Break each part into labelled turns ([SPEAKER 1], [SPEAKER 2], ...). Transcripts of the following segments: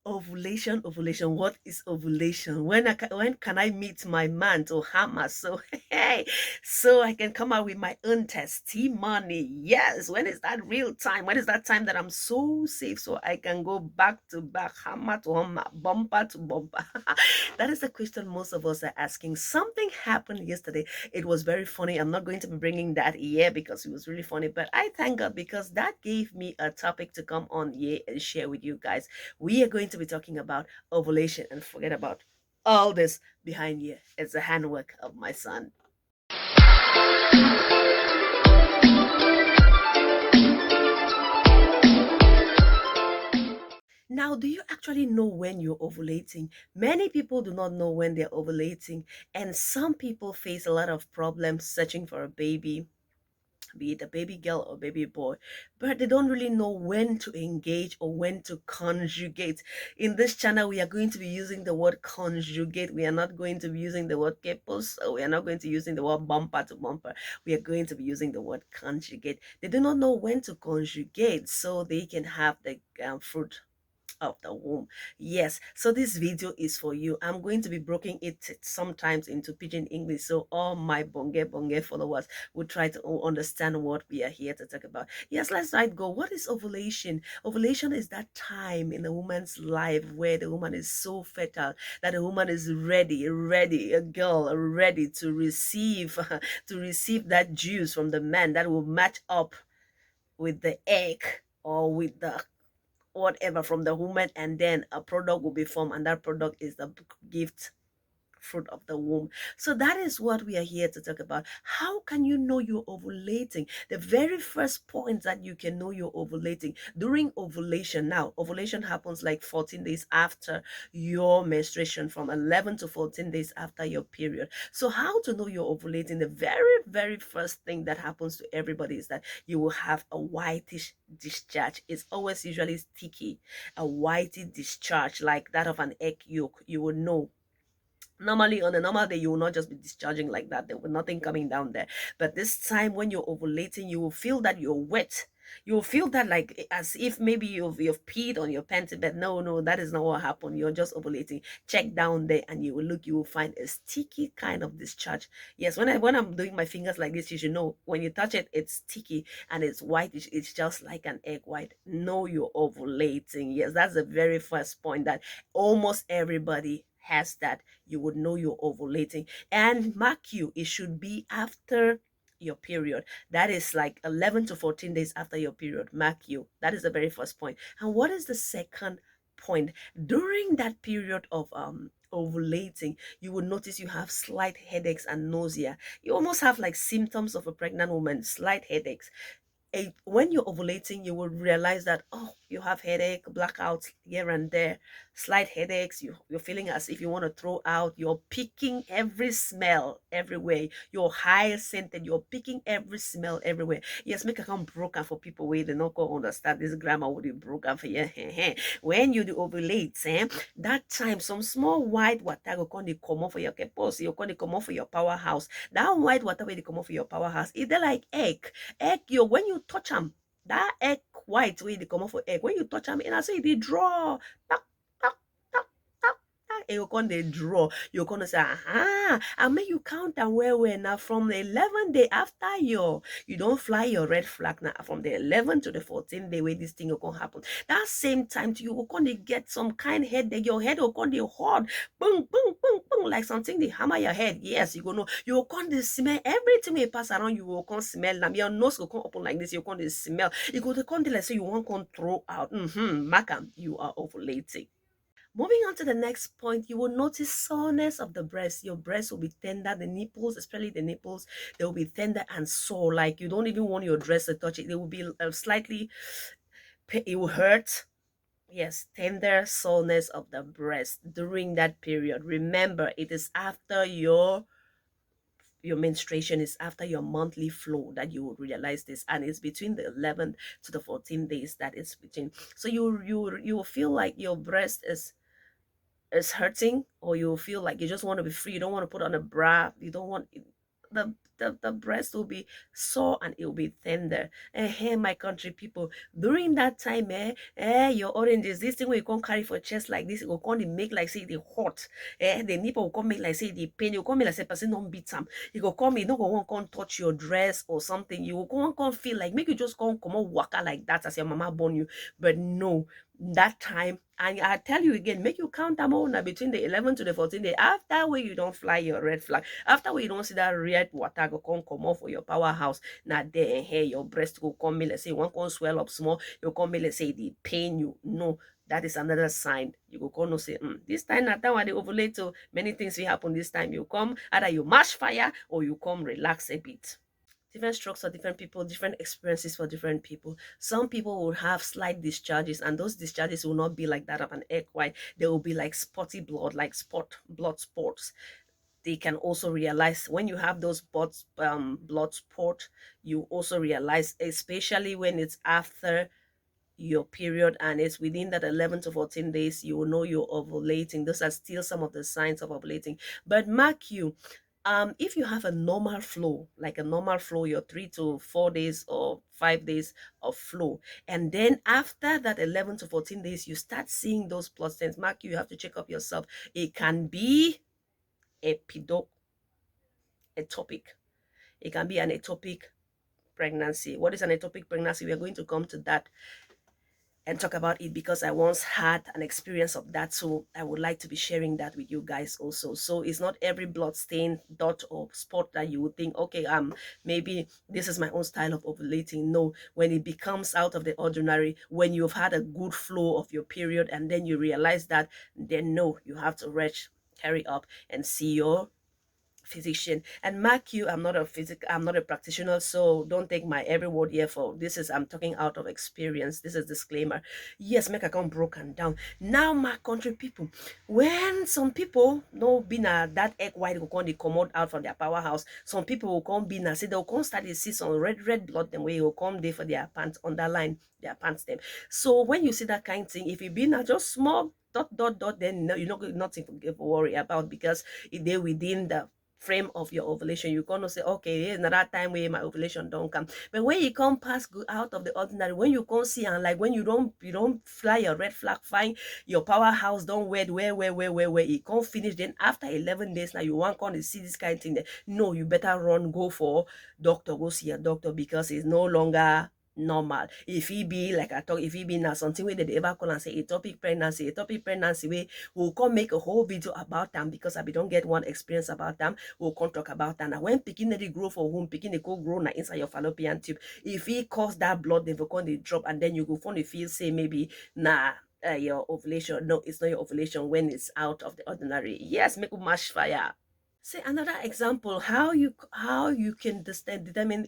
[SPEAKER 1] Ovulation, ovulation. What is ovulation? When can I meet my man to hammer? So hey, so I can come out with my own testimony. Yes, when is that real time? When is that time that I'm so safe so I can go back to back, hammer to hammer, bumper to bumper? That is the question most of us are asking. Something happened yesterday. It was very funny. I'm not going to be bringing that here because it was really funny, but I thank God because that gave me a topic to come on here and share with you guys. We are going to be talking about ovulation, and forget about all this behind here. It's the handwork of my son. Now, do you actually know when you're ovulating? Many people do not know when they're ovulating, and some people face a lot of problems searching for a baby, be it a baby girl or baby boy, but they don't really know when to engage or when to conjugate. In this channel, we are going to be using the word conjugate. We are not going to be using the word kepos, so we are not going to be using the word bumper to bumper. We are going to be using the word conjugate. They do not know when to conjugate so they can have the fruit of the womb. Yes, so this video is for you. I'm going to be breaking it sometimes into pidgin English, so all my bonge followers will try to understand what we are here to talk about. Yes, let's right go. What is ovulation? Ovulation is that time in a woman's life where the woman is so fertile that the woman is ready, a girl ready to receive to receive that juice from the man that will match up with the egg or with the whatever from the woman, and then a product will be formed, and that product is the gift fruit of the womb. So that is what we are here to talk about. How can you know you're ovulating? The very first point that you can know you're ovulating during ovulation. Now, ovulation happens like 14 days after your menstruation, from 11 to 14 days after your period. So how to know you're ovulating? The very first thing that happens to everybody is that you will have a whitish discharge. It's always usually sticky, a whitish discharge like that of an egg yolk. You will know. Normally, on a normal day, you will not just be discharging like that. There will nothing coming down there. But this time, when you're ovulating, you will feel that you're wet. You will feel that like as if maybe you've peed on your panty, but no, that is not what happened. You're just ovulating. Check down there, and you will look. You will find a sticky kind of discharge. Yes, when I'm doing my fingers like this, you should know when you touch it, it's sticky and it's white. It's just like an egg white. No, you're ovulating. Yes, that's the very first point that almost everybody has that. You would know you're ovulating. And mark you, it should be after your period. That is like 11 to 14 days after your period. Mark you. That is the very first point. And what is the second point? During that period of ovulating, you will notice you have slight headaches and nausea. You almost have like symptoms of a pregnant woman, slight headaches. When you're ovulating, you will realize that, oh, you have headache, blackouts here and there, slight headaches. You're feeling as if you want to throw out. You're picking every smell everywhere. You're high scented. You're picking every smell everywhere. Yes, make a come broken for people where they not go understand this grammar would be broken for you. When you do ovulate, that time some small white water go come dey comot for your kepos, you come dey comot for your powerhouse. That white water wey dey comot for your powerhouse, e dey like egg yolk. When you touch them, that egg white wey dey comot for egg, when you touch them, and I say they draw. Tak, tak, tak, tak, tak, and you come dey draw. You come say, aha, and make you count am well now from the 11th day after you don't fly your red flag now, from the 11th to the 14th day where this thing will come happen. That same time you will come to get some kind headache. Your head will come to hard, boom, boom, boom, boom, like something they hammer your head. Yes, you go know. You will come to smell everything you pass around. You will come smell them. Your nose will come open like this. You will come to smell. You go to come to like so you won't come throw out. Makam, you are ovulating. Moving on to the next point, you will notice soreness of the breast. Your breast will be tender. The nipples, especially the nipples, they will be tender and sore. Like you don't even want your dress to touch it. They will be slightly, it will hurt. Yes, tender soreness of the breast during that period. Remember, it is after your menstruation, is after your monthly flow that you will realize this, and it's between the 11th to the 14 days that is between. So you will feel like your breast is hurting, or you feel like you just want to be free. You don't want to put on a bra. You don't want the breast will be sore and it will be tender. And hey, my country people, during that time, your oranges, this thing will come carry for chest like this, it will come make like say the hot, the nipple will come make like say the pain, it will come make like say person don't beat some, it will come, you know, go on come touch your dress or something, you will come feel like make you just come on waka like that as your mama born you, but no, that time. And I tell you again, make you count them all now between the 11 to the 14 day. After where you don't fly your red flag, after where you don't see that red water go come off for your powerhouse. Now there and here your breast will come me, let's say one can swell up small, you come me, let's say the pain you know. That is another sign. You go come no say, this time that time when they ovulate, so many things will happen this time. You come, either you mash fire or you come relax a bit. Different strokes for different people, different experiences for different people. Some people will have slight discharges, and those discharges will not be like that of an egg white. They will be like spotty blood, like blood spots. They can also realize when you have those blood spot, you also realize, especially when it's after your period and it's within that 11 to 14 days, you will know you're ovulating. Those are still some of the signs of ovulating. But mark you, if you have a normal flow, like a normal flow, your 3 to 4 days or 5 days of flow, and then after that 11 to 14 days, you start seeing those plus signs, mark you have to check up yourself. It can be epido ectopic. It can be an ectopic pregnancy. What is an ectopic pregnancy? We are going to come to that and talk about it because I once had an experience of that. So I would like to be sharing that with you guys also. So it's not every blood stain, dot, or spot that you would think, okay, maybe this is my own style of ovulating. No, when it becomes out of the ordinary, when you've had a good flow of your period and then you realize that, then no, you have to rush, carry up and see your physician. And mark you, I'm not a practitioner, so don't take my every word here for this. Is I'm talking out of experience. This is disclaimer. Yes, make account broken down. Now my country people, when some people no been that egg white will come, they come out from their powerhouse, some people will come be say they'll come start to see some red blood them way will come there for their pants underline their pants them. So when you see that kind of thing, if you been just small dot, then no, you know nothing to worry about because if they within the frame of your ovulation. You gonna say, okay, here's another time where my ovulation don't come. But when you come past go out of the ordinary, when you come see and like when you don't fly your red flag fine, your powerhouse don't where it can't finish. Then after 11 days now you want to see this kind of thing. No, you better run, go for doctor, go see a doctor because it's no longer normal. If he be like I talk, if he be now something where they ever call and say atopic pregnancy way, we'll come make a whole video about them because I be don't get one experience about them. We'll come talk about that. Now when picking they grow for whom picking they go grow now inside your fallopian tube. If he cause that blood, they will come they drop and then you go find the feel say maybe nah. Your ovulation, no, it's not your ovulation when it's out of the ordinary. Yes, make a mash fire. Say another example, how you can determine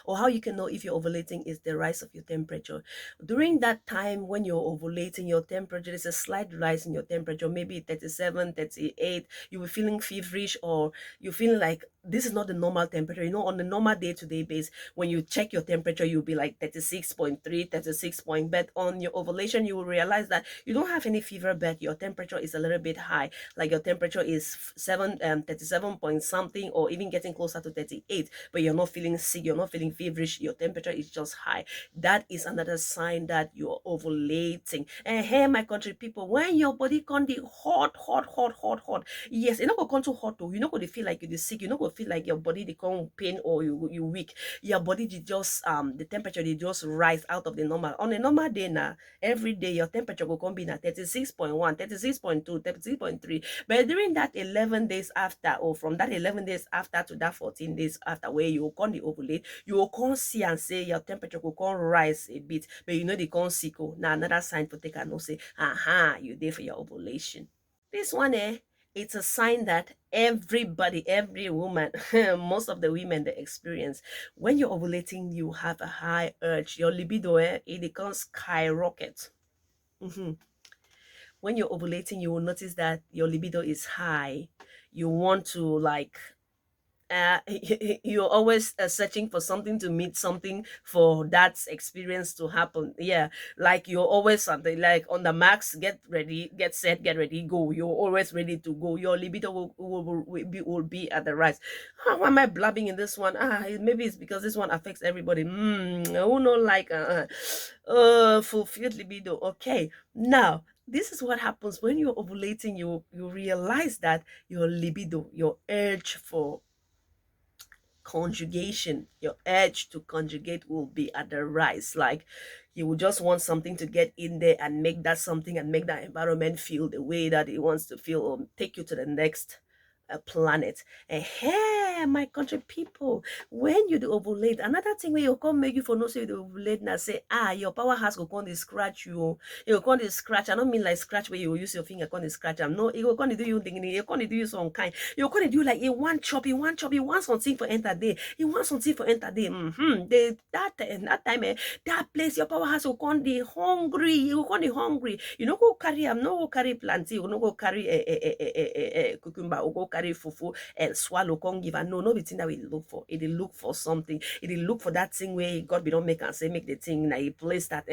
[SPEAKER 1] or how you can know if you're ovulating is the rise of your temperature. During that time when you're ovulating, your temperature is a slight rise in your temperature, maybe 37, 38. You were feeling feverish or you feel like this is not the normal temperature. You know, on the normal day-to-day base, when you check your temperature, you'll be like 36.3, 36 point. But on your ovulation, you will realize that you don't have any fever, but your temperature is a little bit high. Like your temperature is 37 point something, or even getting closer to 38, but you're not feeling sick, you're not feeling feverish, your temperature is just high. That is another sign that you're ovulating. And here, my country people, when your body can be hot, yes, it's not gonna come too hot though. You're not gonna feel like you're sick, you're not gonna feel like your body they come pain or you weak. Your body did just the temperature they just rise out of the normal. On a normal day now, every day your temperature will come be at 36.1, 36.2, 36.3. But during that 11 days after, or from that 11 days after to that 14 days after, where you will come the ovulate, you will come see and say your temperature will come rise a bit, but you know they come sick. Oh, now another sign to take and know say, you there for your ovulation. This one, it's a sign that everybody, every woman, most of the women they experience. When you're ovulating, you have a high urge. Your libido, it becomes skyrocket. Mm-hmm. When you're ovulating, you will notice that your libido is high. You want to like you're always searching for something to meet something for that experience to happen. Yeah, like you're always something like on the max, get ready, get set, get ready, go. You're always ready to go. Your libido will be at the rise. How am I blabbing in this one? Maybe it's because this one affects everybody. Who know like fulfilled libido. Okay, now this is what happens when you're ovulating. You realize that your libido, your urge for conjugation, your urge to conjugate will be at the rise. Like you will just want something to get in there and make that something and make that environment feel the way that it wants to feel, or take you to the next planet. And hey, my country people, when you do ovulate, another thing where you come make you for no say you do ovulate now say, your powerhouse go come dey scratch you. You go come dey scratch. I don't mean like scratch where you use your finger come dey scratch am. No, it go come dey do you thinking, you come dey do you some kind. You go come dey do like you want chop, you want chop, you want something for enter day. You want something for enter day. That time that place your powerhouse go come dey hungry. You go come dey hungry. You no go carry am, no go carry plantain, you no go carry cucumber, or go carry fufu and swallow come give am. No be thing that we look for. It dey look for something. It dey look for that thing where God be don't make and say make the thing na a place that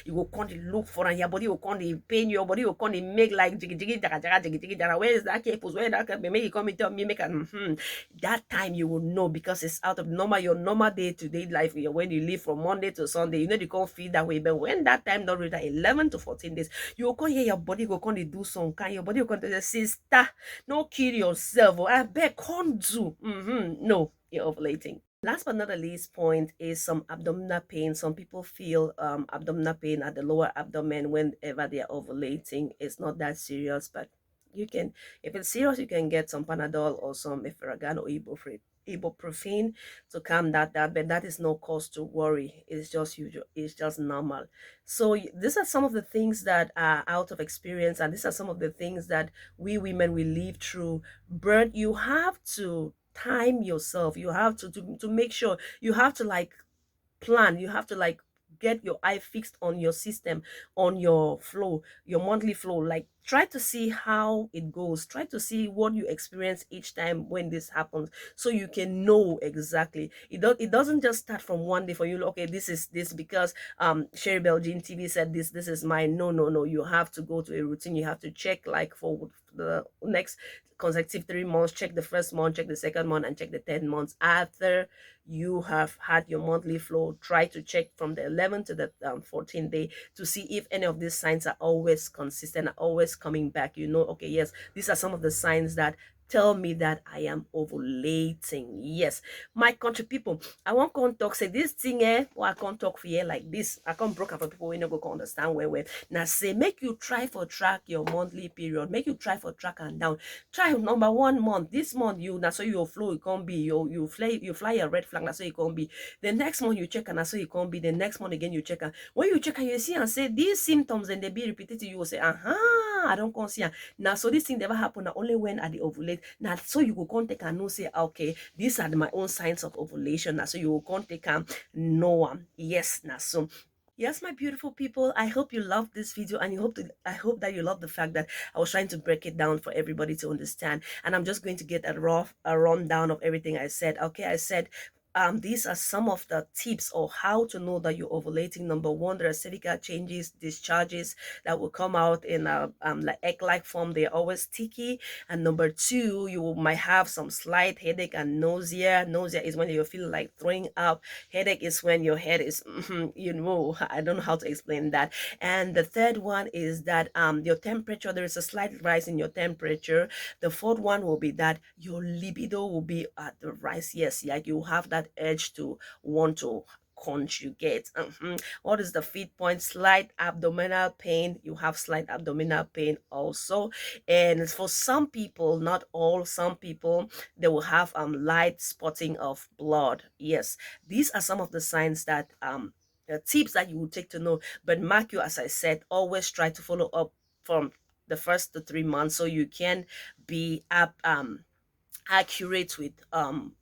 [SPEAKER 1] you go come dey look for, and your body will come dey pain, your body will come dey make like jiggy jiggy jaga jaga jiggy jiggy jaga. Where is that capos? Where is that capos? Make you come and tell me make that time you will know, because it's out of your normal day-to-day life. When you live from Monday to Sunday, you know you can't feel that way. But when that time don't reach that 11 to 14 days, you will come here, your body will come dey do some kind. Your body will come to say, sister, no kill yourself. I beg, can't do. No, you're ovulating. Last but not the least point is some abdominal pain. Some people feel abdominal pain at the lower abdomen whenever they are ovulating. It's not that serious, but you can, if it's serious, you can get some Panadol or some Eferagan or ibuprofen to calm that down. But that is no cause to worry. It's just usual. It's just normal. So these are some of the things that are out of experience, and these are some of the things that we women we live through. But you have to time yourself. You have to make sure, you have to like plan, you have to like get your eye fixed on your system, on your flow, your monthly flow. Like try to see how it goes, try to see what you experience each time when this happens, so you can know exactly. It doesn't just start from one day for you. Okay, this is this because Sherry Belgian TV said this is mine. No, you have to go to a routine. You have to check like for the next consecutive 3 months, check the first month, check the second month, and check the 10 months after you have had your monthly flow. Try to check from the 11th to the 14th day to see if any of these signs are always consistent, are always coming back. You know, okay, yes, these are some of the signs that tell me that I am ovulating. Yes, my country people, I won't come talk say this thing or I can't talk for you like this. I can't broke up for people who no go understand where. Now say make you try for track your monthly period, make you try for track and down. Try number 1 month. This month you now so your flow it can't be. You fly a red flag, that's so it can't be. The next month you check and that's so it can't be. The next month again you check, and when you check and you see and say these symptoms and they be repeated to you, will say, I don't come see. Now so this thing never happen only when I the ovulate. Now so you go contact and know say okay, these are my own signs of ovulation. Now so you will contact and know yes now so. Yes, my beautiful people, I hope you loved this video, and I hope that you love the fact that I was trying to break it down for everybody to understand. And I'm just going to get a rundown of everything I said. Okay, I said these are some of the tips or how to know that you're ovulating. Number one, there are cervical changes, discharges that will come out in a like egg-like form. They're always sticky. And number two, you might have some slight headache and nausea. Nausea is when you feel like throwing up. Headache is when your head is, I don't know how to explain that. And the third one is that your temperature, there is a slight rise in your temperature. The fourth one will be that your libido will be at the rise. Yes, like you have that urge to want to conjugate. What is the fifth point? Slight abdominal pain. You have slight abdominal pain also. And for some people, not all, some people, they will have light spotting of blood. Yes, these are some of the signs that tips that you will take to know. But mark you, as I said, always try to follow up from the first to 3 months so you can be up accurate with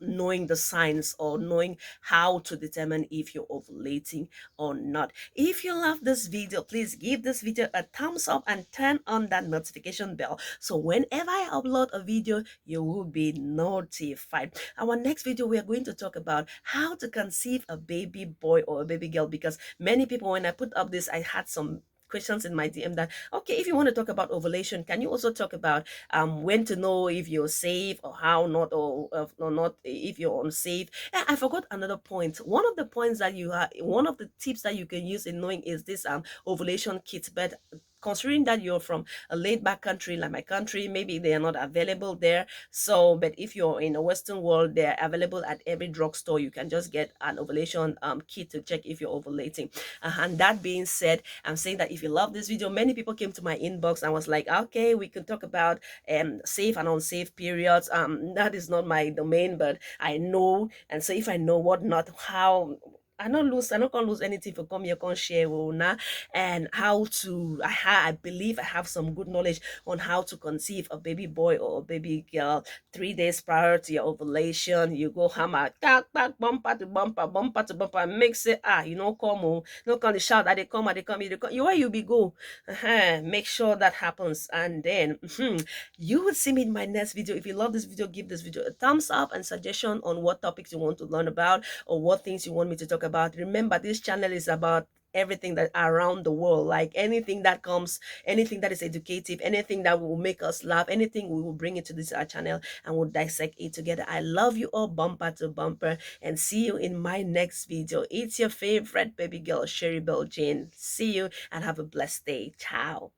[SPEAKER 1] knowing the signs or knowing how to determine if you're ovulating or not. If you love this video, please give this video a thumbs up and turn on that notification bell so whenever I upload a video you will be notified. Our next video, we are going to talk about how to conceive a baby boy or a baby girl, because many people, when I put up this, I had some questions in my DM that, okay, if you want to talk about ovulation, can you also talk about when to know if you're safe or how not, or not if you're unsafe. I forgot another point. One of the points that you have, one of the tips that you can use in knowing is this ovulation kit. But considering that you're from a laid back country like my country, maybe they are not available there. So, but if you're in a Western world, they're available at every drugstore. You can just get an ovulation kit to check if you're ovulating. And that being said, I'm saying that if you love this video, many people came to my inbox and was like, okay, we can talk about safe and unsafe periods. That is not my domain, but I know, and so if I know what not, how I not gonna lose anything for come here, come share now, and how to I believe I have some good knowledge on how to conceive a baby boy or a baby girl. 3 days prior to your ovulation, you go hammer, tack, tack, bumper to bumper, mix it. You know, come on, no come the shout that they come, you where you be go. Make sure that happens, and then you will see me in my next video. If you love this video, give this video a thumbs up and suggestion on what topics you want to learn about or what things you want me to talk about. Remember, this channel is about everything that around the world, like anything that comes, anything that is educative, anything that will make us laugh, anything, we will bring it to this our channel and we'll dissect it together. I love you all, bumper to bumper, and see you in my next video. It's your favorite baby girl, Sherry Bell Jane. See you and have a blessed day. Ciao.